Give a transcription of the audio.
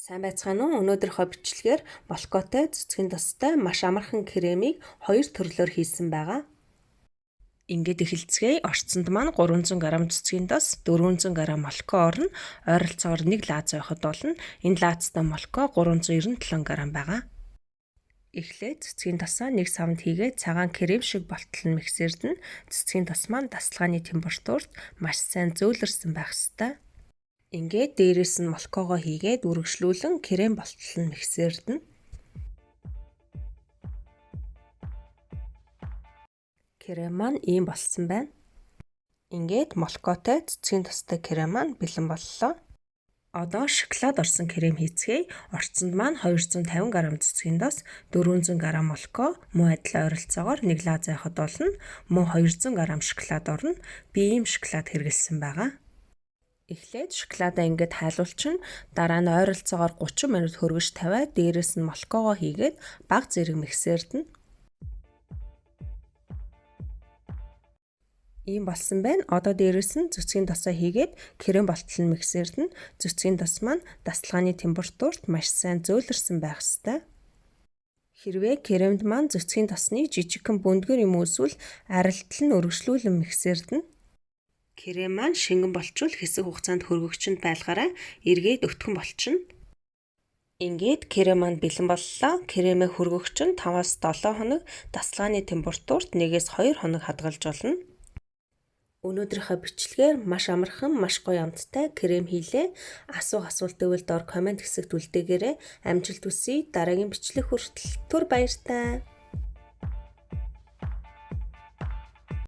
Сайн байцгаана уу? Өнөөдрийнхөө бичлэгээр молокотой цэцгийн тостой маш амархан кремийг хоёр төрлөөр хийсэн байгаа. Ингээд эхэлцгээе. Орцонд маань 300 г цэцгийн тос, 400 г молоко орно. Ойролцоогоор 1 лаз байхад болно. Энэ лазтай молоко 397 г байгаа. Эхлээд цэцгийн тосоо нэг савнд хийгээд цагаан крем шиг болтол нь миксердэн цэцгийн тос маань дасгалгааны температурт маш сайн зөөлрсөн байх ёстой. Ингээд дээрээс нь молокогоо хийгээд үргэлжлүүлэн крем болтол нь миксердэн. Крем маань ийм болсон байна. Ингээд молокотой цэцгийн тостой крем маань бэлэн боллоо. Одоо шоколад орсон крем хийцгээе. Орцонд маань 250 г цэцгийн тос, 400 г молоко, мөн адил ойролцоогоор 1 лаз байхад болно. Мөн 200 г шоколад орно. Би ийм шоколад хэрэглэсэн байгаа. Эхлээд шоколадаа ингээд хайлуулчин, дараа нь ойролцоогоор 30 минут хөргөж тавиад дээрээс нь молокогоо хийгээд бага зэрэг миксердэн. Ийм болсон байна. Одоо дээрээс нь цэцгийн тосоо хийгээд крем болтол нь миксердэн. Цэцгийн тос маань дасгалгааны температурт маш сайн зөөлрсөн байх ёстой. Хэрвээ кремд маань цэцгийн тосны жижигхэн бүндгэр юм эсвэл арилтал нь өргөжлүүлэн миксердэн. Крем маань шингэн болчвол хэсэг хугацаанд хөргөгчөнд байлгаарай. Эргээд өтгөн болчихно. Ингээд крем маань бэлэн боллоо. Кремээ хөргөгчөнд 5-7 хоног дасгалгааны температурт 1-2 хоног хадгалж болно. Өнөөдрийнхөө бичлэгээр маш амархан, маш гоё амттай крем хийлээ. Асуулт байвал доор комент хэсэгт үлдээгээрэй. Амжилт хүсье. Дараагийн бичлэг хүртэл түр баяртай.